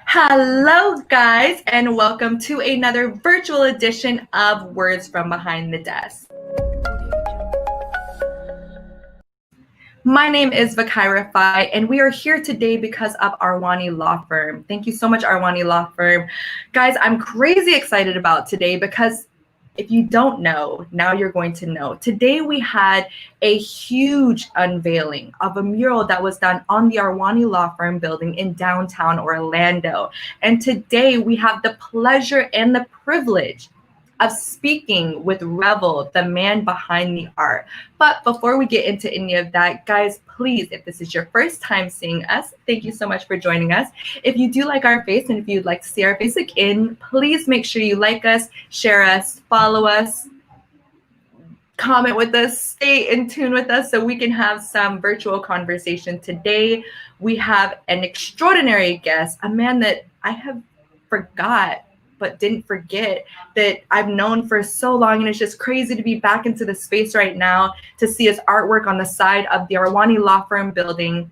Hello, guys, and welcome to another virtual edition of Words from Behind the Desk. My name is Vakaira Fai, and we are here today because of Arwani Law Firm. Thank you so much, Arwani Law Firm. Guys, I'm crazy excited about today because if you don't know, now you're going to know. Today we had a huge unveiling of a mural that was done on the Arwani Law Firm building in downtown Orlando. And today we have the pleasure and the privilege of speaking with Revel, the man behind the art. But before we get into any of that, guys, please, if this is your first time seeing us, thank you so much for joining us. If you do like our face and if you'd like to see our face again, please make sure you like us, share us, follow us, comment with us, stay in tune with us so we can have some virtual conversation. Today, we have an extraordinary guest, a man that I have forgot but didn't forget, that I've known for so long, and it's just crazy to be back into the space right now to see his artwork on the side of the Arwani Law Firm building.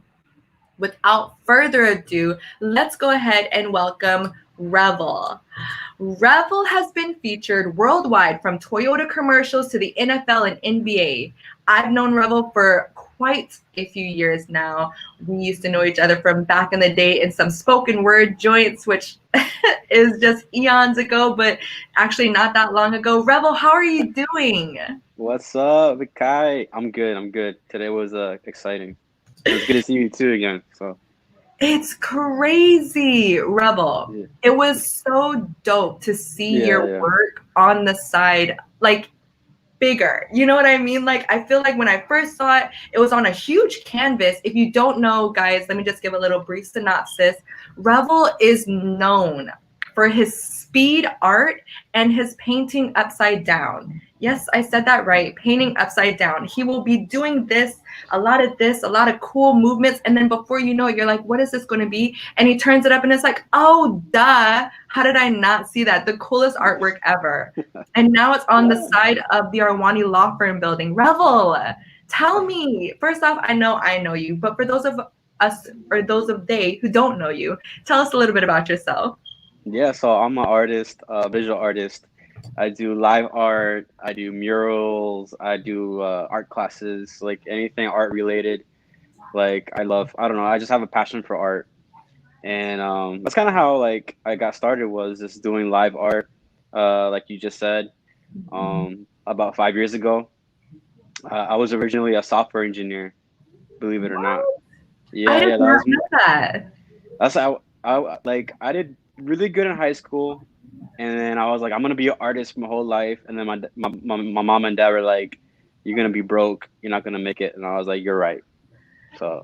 Without further ado, let's go ahead and welcome Revel. Revel has been featured worldwide, from Toyota commercials to the NFL and NBA. I've known Revel for quite a few years now. We used to know each other from back in the day in some spoken word joints, which is just eons ago, but actually not that long ago. Revel, how are you doing? What's up, Kai? I'm good. Today was exciting. It was good to see you too again. So It's crazy, Revel. yeah, It was so dope to see your yeah. work on the side, like bigger. You know what I mean? Like, I feel like when I first saw it, it was on a huge canvas. If you don't know, guys, let me just give a little brief synopsis. Revel is known for his speed art and his painting upside down. Yes, I said that right. Painting upside down. He will be doing a lot of cool movements. And then before you know it, you're like, what is this going to be? And he turns it up and it's like, oh, duh. How did I not see that? The coolest artwork ever. And now it's on the side of the Arwani Law Firm building. Revel, tell me, first off, I know you, but for those of us, or those of they who don't know you, tell us a little bit about yourself. Yeah, so I'm an artist, visual artist. I do live art, I do murals, I do art classes, like anything art related. Like I don't know, I just have a passion for art. And that's kind of how like I got started, was just doing live art, like you just said, about 5 years ago. I was originally a software engineer, believe it or not. What? I Yeah, did yeah, that not was know that. that's how I did really good in high school, and then I was like, I'm gonna be an artist my whole life, and then my mom and dad were like, you're gonna be broke, you're not gonna make it, and I was like, you're right. So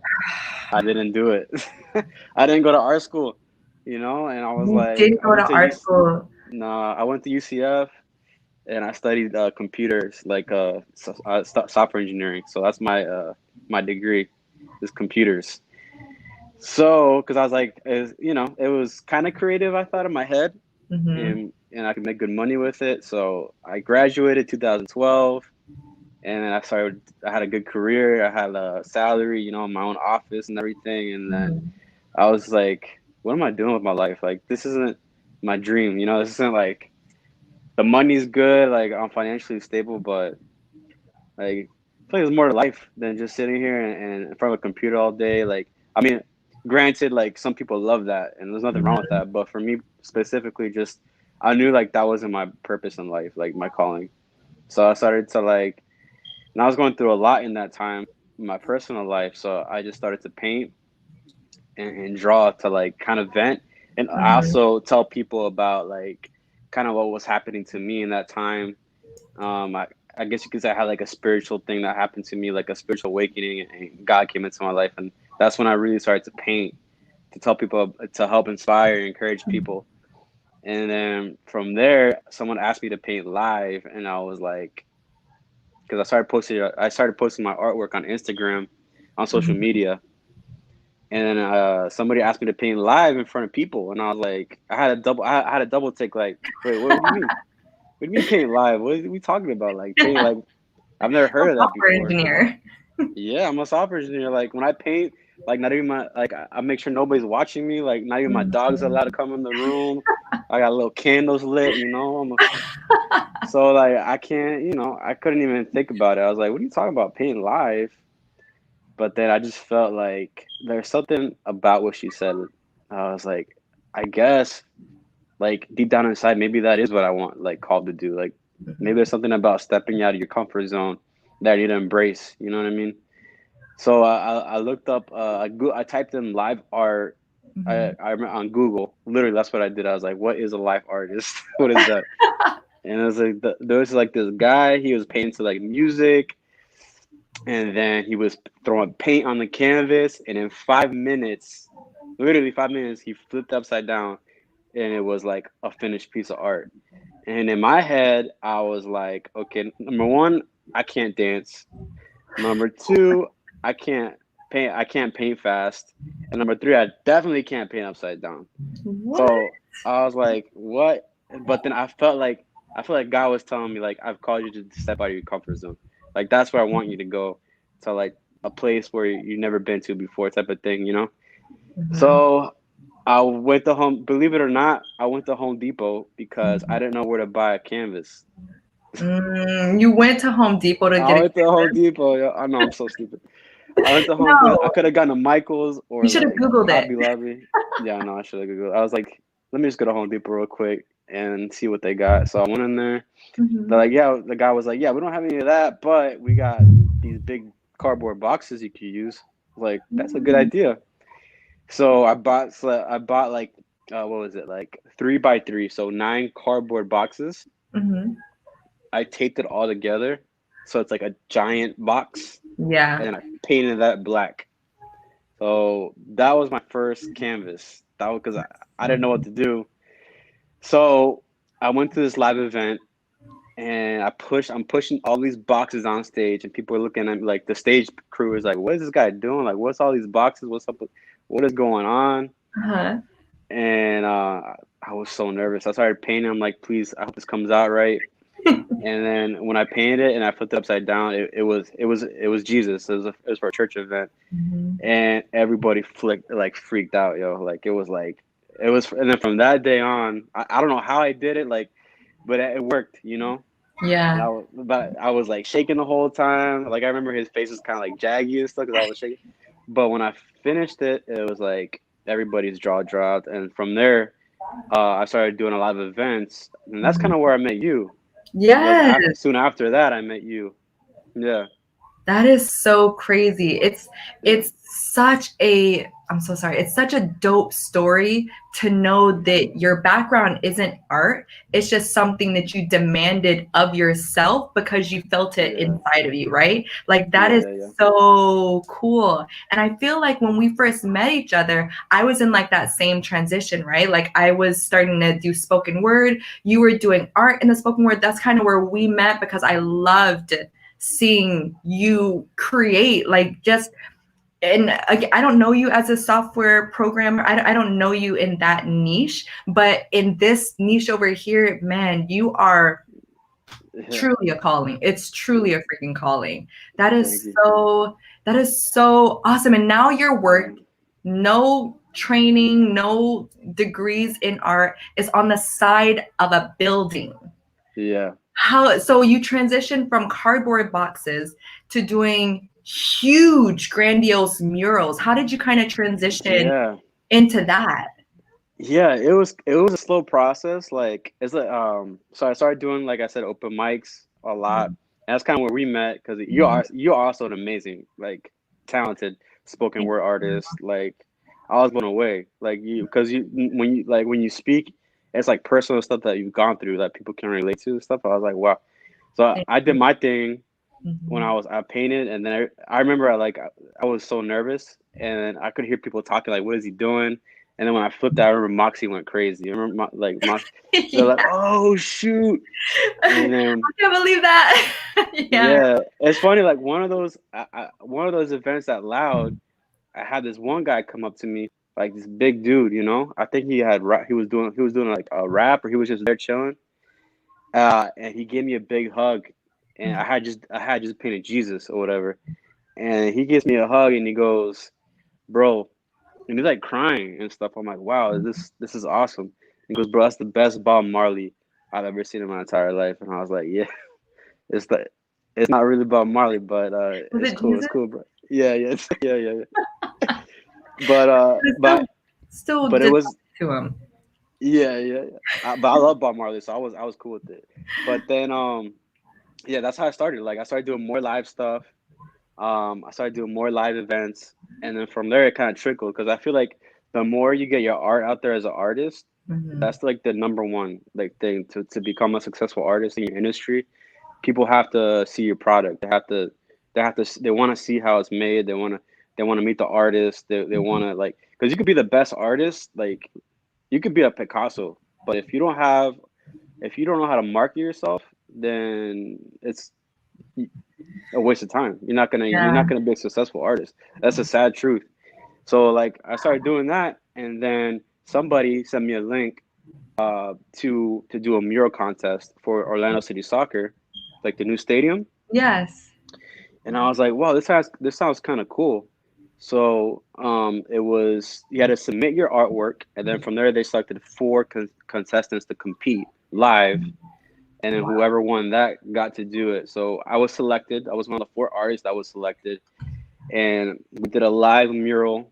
I didn't do it. I didn't go to art school, and I was You like, didn't go to art school. no, I went to UCF, and I studied computers, like software engineering. So that's my degree, is computers. So, because I was like, it was kind of creative, I thought, in my head, Mm-hmm. and I could make good money with it. So I graduated 2012, and then I had a good career. I had a salary, my own office and everything. And then Mm-hmm. I was like, what am I doing with my life? Like, this isn't my dream. This isn't like, the money's good. Like, I'm financially stable, but like, I feel like there's more to life than just sitting here and in front of a computer all day. Like, I mean, granted, like some people love that, and there's nothing wrong with that. But for me specifically, just I knew like that wasn't my purpose in life, like my calling. So I started to like, and I was going through a lot in that time in my personal life. So I just started to paint and draw to like kind of vent, and I Mm-hmm. also tell people about like kind of what was happening to me in that time. I guess you could say I had like a spiritual thing that happened to me, like a spiritual awakening, and God came into my life, and that's when I really started to paint, to tell people, to help inspire and encourage people. And then from there, someone asked me to paint live, and I was like, because I started posting my artwork on Instagram, on social Mm-hmm. media, and then somebody asked me to paint live in front of people, and I was like, I had a double take, like, wait, what do you mean? What do you mean paint live? What are we talking about? Like paint like, I've never A heard of that software before. engineer. Yeah, I'm a software engineer. Like when I paint, Like not even my like I make sure nobody's watching me. Like not even my dog's allowed to come in the room. I got little candles lit, you know. So like I can't, I couldn't even think about it. I was like, what are you talking about painting live? But then I just felt like there's something about what she said. I was like, I guess like deep down inside, maybe that is what I want, like called to do. Like maybe there's something about stepping out of your comfort zone that I need to embrace. You know what I mean? So I looked up, I typed in live art. I on Google. Literally, that's what I did. I was like, what is a live artist? What is that? And it was like there was like this guy. He was painting to like music, and then he was throwing paint on the canvas. And in 5 minutes, literally 5 minutes, he flipped upside down, and it was like a finished piece of art. And in my head, I was like, okay, number one, I can't dance. Number two, I can't paint. I can't paint fast. And number three, I definitely can't paint upside down. What? So I was like, what? But then I felt like God was telling me like I've called you to step out of your comfort zone. Like that's where I want you to go, to like a place where you've never been to before, type of thing, you know? So I went to Home, believe it or not, I went to Home Depot because I didn't know where to buy a canvas. You went to Home Depot to I get a went to Home canvas? Depot. I know I'm so stupid. I went to Home Depot. I No, could have gone to Michael's you or should have like Googled it. Hobby Lobby. Yeah, no, I should have Googled. I was like, let me just go to Home Depot real quick and see what they got. So I went in there. They're like, yeah. The guy was like, yeah, we don't have any of that, but we got these big cardboard boxes you could use. I was like, that's a good idea. So I bought like what was it, like 3x3, so 9 cardboard boxes. Mhm. I taped it all together, so it's like a giant box, Yeah. and then I painted that black. So that was my first canvas. That was because I didn't know what to do. So I went to this live event and I'm pushing all these boxes on stage, and people are looking at me like the stage crew is like, what is this guy doing? Like, what's all these boxes? What's up? What is going on? Uh-huh. And I was so nervous. I started painting. I'm like, please, I hope this comes out right. And then when I painted it and I flipped it upside down, it was Jesus. It was for a church event, Mhm. and everybody freaked out, yo. Like it was, and then from that day on, I don't know how I did it, like, but it worked, you know. And Yeah. I was like shaking the whole time. Like I remember his face was kind of like jaggy and stuff because I was shaking. But when I finished it, it was like everybody's jaw dropped, and from there, I started doing a lot of events, and that's kind Mhm. of where I met you. Was Yes. soon after that I met you. Yeah, That is so crazy. yeah, It's such a I'm so sorry. It's such a dope story to know that your background isn't art. It's just something that you demanded of yourself because you felt it yeah, inside of you, right? Like that yeah, is yeah, yeah. so cool. And I feel like when we first met each other, I was in like that same transition, right? Like I was starting to do spoken word. You were doing art in the spoken word. That's kind of where we met because I loved seeing you create like just and I don't know you as a software programmer. I don't know you in that niche, but in this niche over here, man, you are Yeah. truly a calling. It's truly a freaking calling. That Thank is you. so awesome. And now your work, no training, no degrees in art, is on the side of a building. Yeah, How so you transitioned from cardboard boxes to doing huge grandiose murals. How did you kind of transition yeah, into that? yeah. It was a slow process. Like it's like So I started doing, like I said, open mics a lot. And that's kind of where we met because you're also an amazing, like, talented spoken word artist. Like I was blown away. Like when you speak, it's like personal stuff that you've gone through that people can relate to and stuff. I was like, wow. So I did my thing when Mhm. I painted, and then I remember I was so nervous, and I could hear people talking like, "What is he doing?" And then when I flipped out, I remember Moxie went crazy. I remember Moxie, they're like, Yeah, "Oh shoot!" I And then can't believe that. Yeah. yeah, it's funny. Like one of those events that loud, I had this one guy come up to me, like this big dude. I think he was doing like a rap, or he was just there chilling. And he gave me a big hug, and I had just painted Jesus or whatever. And he gives me a hug and he goes, bro. And he's like crying and stuff. I'm like, wow, this is awesome. He goes, bro, that's the best Bob Marley I've ever seen in my entire life. And I was like, yeah, it's the it's not really Bob Marley, but Was it's it cool. It's Jesus? cool, bro. Yeah, yeah, yeah, yeah, yeah. But It's still but it did was to him. yeah, yeah, yeah. But I love Bob Marley, so I was cool with it. But then yeah, that's how I started. Like I started doing more live stuff. I started doing more live events, and then from there it kind of trickled because I feel like the more you get your art out there as an artist, Hmm. that's like the number one like thing to become a successful artist in your industry. People have to see your product. They want to see how it's made. They want to meet the artist. They want to like because you could be the best artist. Like you could be a Picasso, but if you don't know how to market yourself, then it's a waste of time. You're Yeah. not gonna be a successful artist. That's a sad truth. So like I started doing that, and then somebody sent me a link to do a mural contest for Orlando City Soccer, like the new stadium. Yes. And I was like, wow, this sounds kind of cool. So it was you had to submit your artwork, and then from there they selected four contestants to compete live, and then Wow. whoever won that got to do it. So I was selected. I was one of the four artists that was selected, and we did a live mural,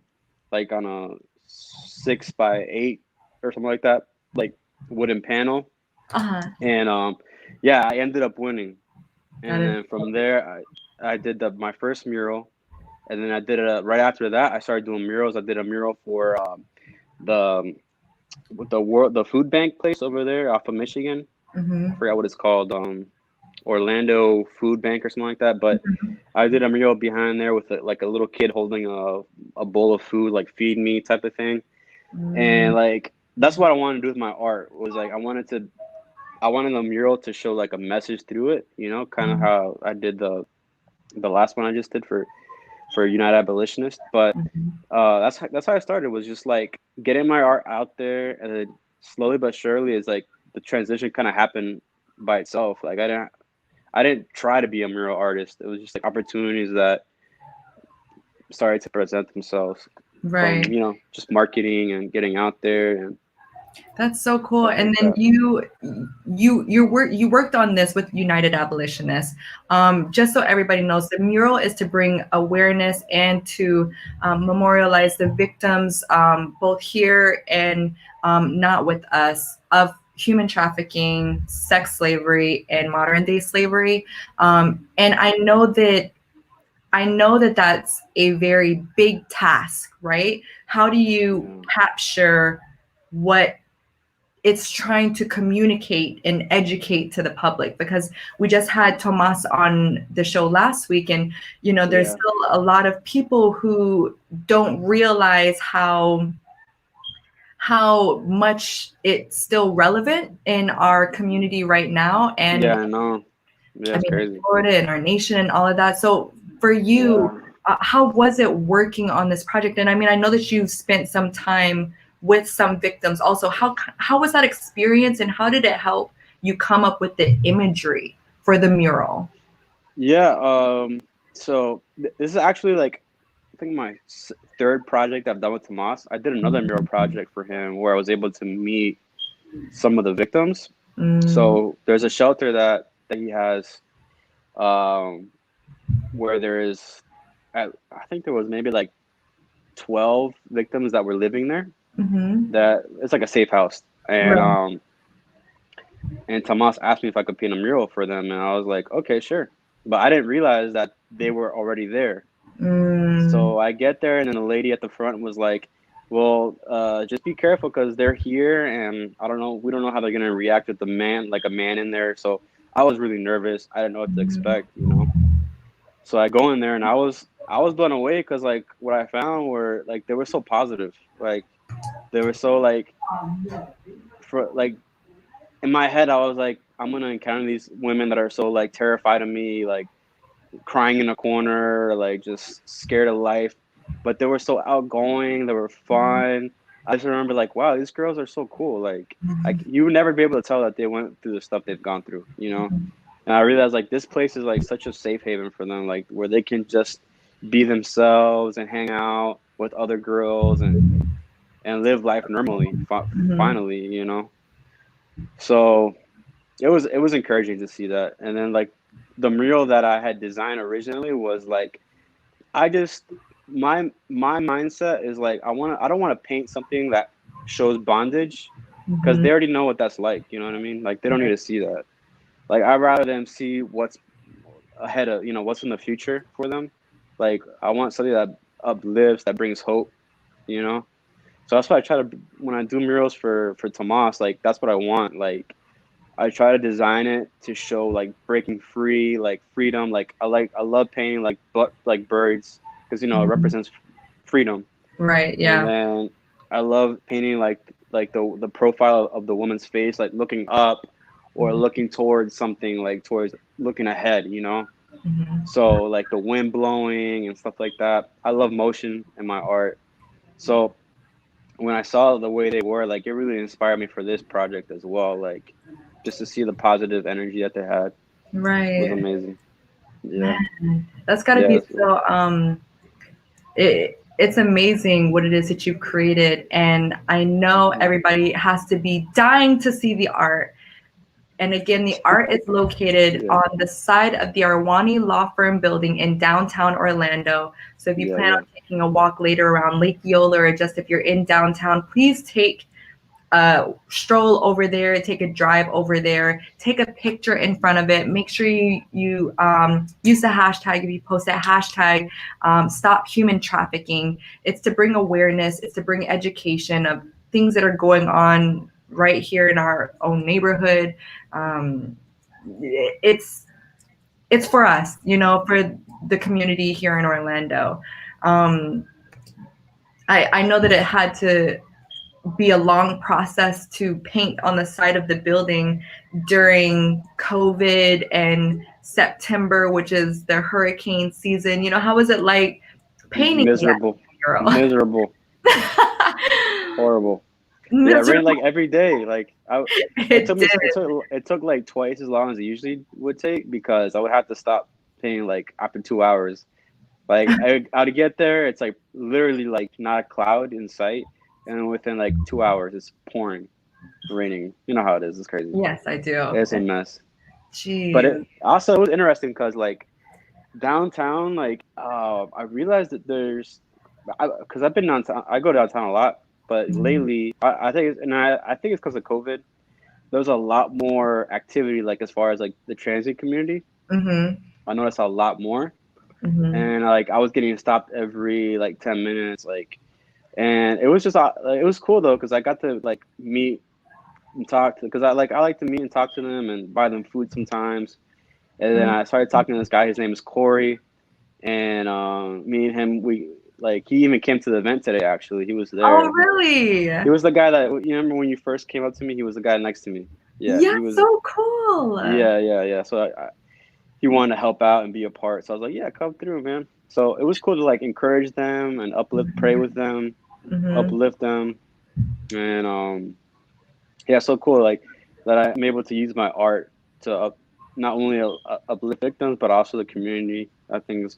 like on a 6 by 8 or something like that, like wooden panel. Uh-huh. And yeah, I ended up winning. That And is then from there, I did my first mural, and then I did it right after that. I started doing murals. I did a mural for the with the food bank place over there off of Michigan. I mm-hmm. forgot what it's called. Orlando Food Bank or something like that. But I did a mural behind there with like a little kid holding a bowl of food, like feed me type of thing. And Mm, like that's what I wanted to do with my art was like I wanted the mural to show like a message through it, kind of mm, how I did the last one I just did for United Abolitionists. But mhm. that's how I started was just like getting my art out there, and then slowly but surely it's like the transition kind of happened by itself. Like I didn't try to be a mural artist. It was just like opportunities that started to present themselves from, Right. just marketing and getting out there and That's so cool. stuff And like then that. you worked on this with United Abolitionists. Just so everybody knows, the mural is to bring awareness and to memorialize the victims, both here and not with us, of human trafficking, sex slavery, and modern day slavery. And I know that that's a very big task, right? How do you Yeah. capture what it's trying to communicate and educate to the public? Because we just had Tomas on the show last week, and there's Yeah. still a lot of people who don't realize how much it's still relevant in our community right now, and Yeah, I know. Yeah, I it's mean, in crazy. Florida and our nation and all of that. So for you, Yeah. how was it working on this project? And I mean, I know that you've spent some time with some victims also. How was that experience, and how did it help you come up with the imagery for the mural? Yeah, so this is actually like I think my third project I've done with Tomas. I did another mural project for him where I was able to meet some of the victims. Mm, So there's a shelter that he has, um, where there is, I think there was maybe like 12 victims that were living there. mm-hmm. That it's like a safe house, Right. and Tomas asked me if I could paint a mural for them, and I was like, okay, sure. But I didn't realize that they were already there. Mm, So I get there, and then the lady at the front was like, "Well, just be careful because they're here, and I don't know. We don't know how they're gonna react with the man, like a man in there." So I was really nervous. I didn't know what to expect. So I go in there, and I was blown away because like what I found were like they were so positive. Like they were so like for like in my head, I was like, I'm gonna encounter these women that are so like terrified of me, like crying in a corner, like just scared of life. But they were so outgoing. They were fun. I just remember like, wow, these girls are so cool. Like you would never be able to tell that they went through the stuff they've gone through. And I realized like this place is like such a safe haven for them, like where they can just be themselves and hang out with other girls and live life normally. Finally, you know. So it was encouraging to see that. And then like the mural that I had designed originally was like I just my mindset is like I don't want to paint something that shows bondage because they already know what that's like. You know what I mean? Like they don't need to see that. Like I'd rather them see what's ahead of what's in the future for them. Like I want something that uplifts, that brings hope. You know. So that's why I try to when I do murals for Tomas, like that's what I want. Like I try to design it to show like breaking free, like freedom. Like I love painting like birds because it represents freedom. Right. And Yeah. then I love painting like the profile of the woman's face, like looking up or looking towards something, like towards looking ahead. So like the wind blowing and stuff like that. I love motion in my art. So when I saw the way they were, like it really inspired me for this project as well. Like just to see the positive energy that they had was Right. amazing. Yeah. Man, that's got to Yeah. be so it's amazing what it is that you've created, and I know everybody has to be dying to see the art. And again, the art is located Yeah. on the side of the Arwani Law Firm building in downtown Orlando. So if you Yeah. plan Yeah. on taking a walk later around Lake Yola, or just if you're in downtown, please take a stroll over there, take a drive over there, take a picture in front of it. Make sure you use the hashtag if you post that hashtag, stop human trafficking. It's to bring awareness, it's to bring education of things that are going on right here in our own neighborhood. It's for us, for the community here in Orlando. I know that it had to be a long process to paint on the side of the building during COVID and September, which is the hurricane season. How was it like painting that Miserable. mural? Miserable. Horrible. Yeah, it rained Miserable. like every day. Like it It took me did. it took like twice as long as it usually would take because I would have to stop painting like after 2 hours. Like I'd get there, it's like literally like not a cloud in sight, and then within like 2 hours it's pouring, raining. You know how it is. It's crazy. Yes, I do. It's a mess. But Jeez. it was interesting because like downtown, like I realized that because I've been downtown, I go downtown a lot, but lately I think I think it's because of COVID. There's a lot more activity, like as far as like the transit community. Mm-hmm. I noticed a lot more, Mm-hmm. and like I was getting stopped every like 10 minutes, like, and it was just it was cool though because I got to like meet and talk to because I like to meet and talk to them and buy them food sometimes. And then I started talking to this guy. His name is Corey, and me and him, we like he even came to the event today. Actually, he was Oh, there. really? He was the guy that you remember when you first came up to me. He was the guy next to me. Yeah, Yeah, he was. so cool. Yeah. So he wanted to help out and be a part. So I was like, yeah, come through, man. So it was cool to like encourage them and uplift, pray with them, Mm-hmm. uplift them, and yeah, so cool like that I'm able to use my art to not only uplift victims but also the community. I think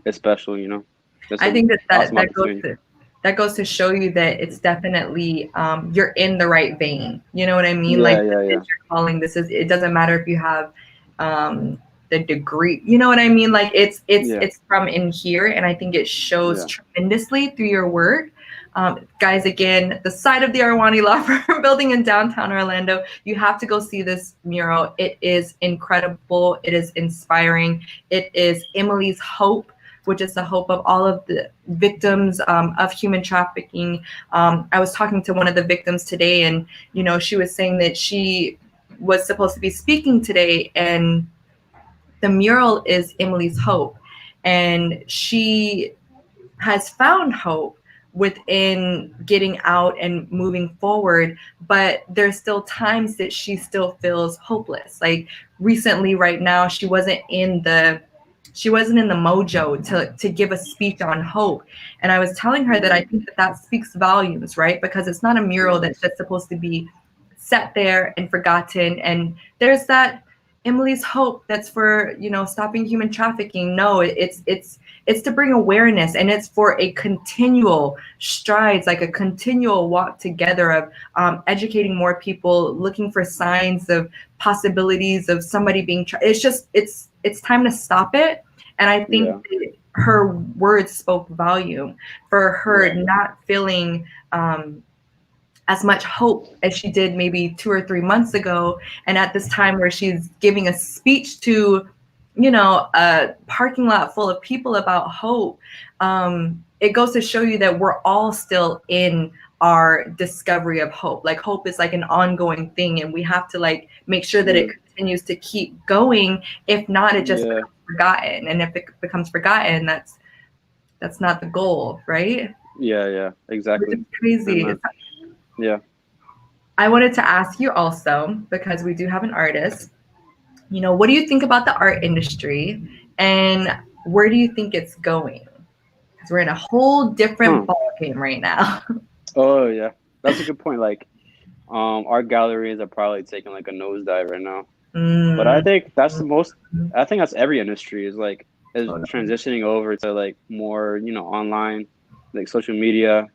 it's special, It's I an think that that, awesome that goes opportunity. to that goes to show you that it's definitely you're in the right vein. You know what I mean? Yeah, Like yeah, this yeah, is your calling. This is it doesn't matter if you have the degree. You know what I mean? Like yeah, it's from in here, and I think it shows yeah, tremendously through your work. Guys, again, the side of the Arwani Law Firm building in downtown Orlando, you have to go see this mural. It is incredible. It is inspiring. It is Emily's hope, which is the hope of all of the victims of human trafficking. I was talking to one of the victims today, and she was saying that she was supposed to be speaking today, and the mural is Emily's hope, and she has found hope within getting out and moving forward, but there's still times that she still feels hopeless. Like recently, right now, she wasn't in the mojo to give a speech on hope. And I was telling her that I think that speaks volumes, right? Because it's not a mural that's just supposed to be set there and forgotten. And there's that Emily's Hope, that's for, you know, stopping human trafficking. No, it's to bring awareness, and it's for a continual strides, like a continual walk together of educating more people, looking for signs of possibilities of somebody being it's just it's time to stop it. And I think that her words spoke volume for her not feeling as much hope as she did maybe 2 or 3 months ago. And at this time where she's giving a speech to, you know, a parking lot full of people about hope, it goes to show you that we're all still in our discovery of hope. Like, hope is like an ongoing thing, and we have to like make sure that it continues to keep going. If not, it just becomes forgotten. And if it becomes forgotten, that's not the goal, right? Yeah, exactly. It's crazy. Yeah. I wanted to ask you also, because we do have an artist, you know, what do you think about the art industry, and where do you think it's going? Because we're in a whole different ballgame right now. Oh yeah, that's a good point. Like, art galleries are probably taking like a nosedive right now. But I think that's the most. I think that's every industry is like is transitioning over to like more, you know, online, like social media.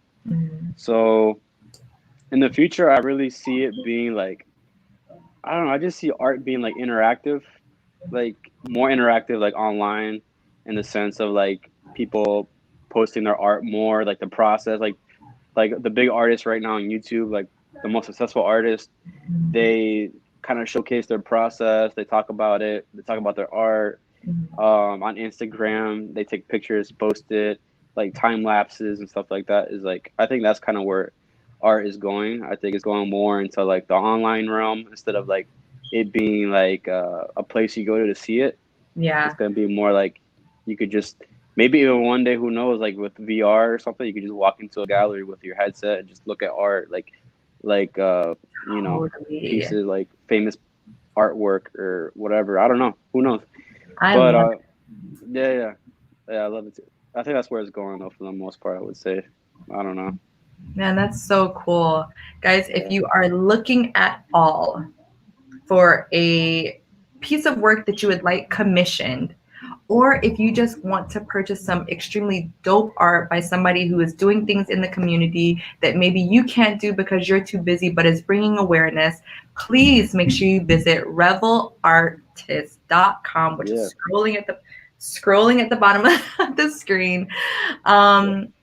So in the future, I really see it being like, I don't know. I just see art being like interactive, like more interactive, like online, in the sense of like people posting their art more, like the process, like the big artists right now on YouTube, like the most successful artists, they kind of showcase their process. They talk about it. They talk about their art. On Instagram, they take pictures, post it, like time lapses and stuff like that. Is like, I think that's kind of where art is going. I think it's going more into like the online realm instead of like it being like a place you go to see it. Yeah. It's gonna be more like you could just maybe even one day, who knows, like with VR or something, you could just walk into a gallery with your headset and just look at art, like you know, pieces like famous artwork or whatever. I don't know. Who knows? But yeah, I love it too. I think that's where it's going though, for the most part, I would say. I don't know. Man, that's so cool. Guys, if you are looking at all for a piece of work that you would like commissioned, or if you just want to purchase some extremely dope art by somebody who is doing things in the community that maybe you can't do because you're too busy, but is bringing awareness, please make sure you visit revelartist.com, which is scrolling at the bottom of the screen.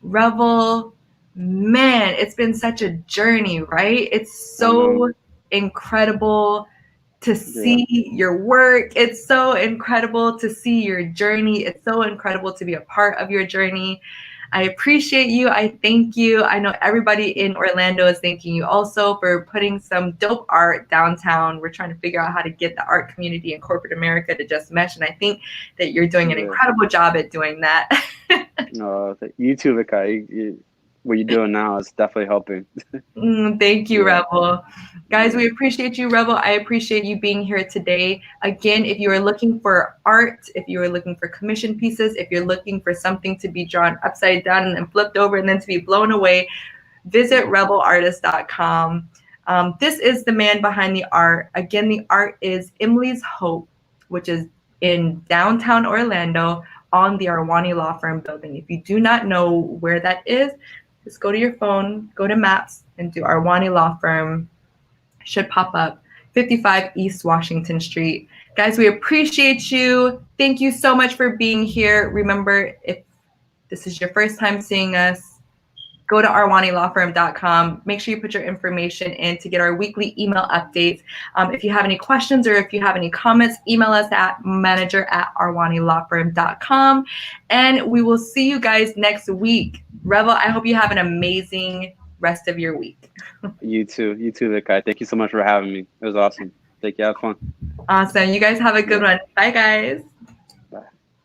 Revel, man, it's been such a journey, right? It's so incredible to see your work. It's so incredible to see your journey. It's so incredible to be a part of your journey. I appreciate you. I thank you. I know everybody in Orlando is thanking you also for putting some dope art downtown. We're trying to figure out how to get the art community in corporate America to just mesh. And I think that you're doing an incredible job at doing that. You too, Vikai. What you're doing now is definitely helping. Thank you, Revel. Guys, we appreciate you, Revel. I appreciate you being here today. Again, if you are looking for art, if you are looking for commission pieces, if you're looking for something to be drawn upside down and then flipped over and then to be blown away, visit revelartist.com. This is the man behind the art. Again, the art is Emily's Hope, which is in downtown Orlando on the Arwani Law Firm building. If you do not know where that is, just go to your phone, go to Maps, and do Arwani Law Firm. Should pop up, 55 East Washington Street. Guys, we appreciate you. Thank you so much for being here. Remember, if this is your first time seeing us, go to arwanilawfirm.com. Make sure you put your information in to get our weekly email updates. If you have any questions or if you have any comments, email us at manager@arwanilawfirm.com. And we will see you guys next week. Revel, I hope you have an amazing rest of your week. You too, Vikai. Thank you so much for having me. It was awesome. Take care. Have fun. Awesome. You guys have a good one. Bye, guys.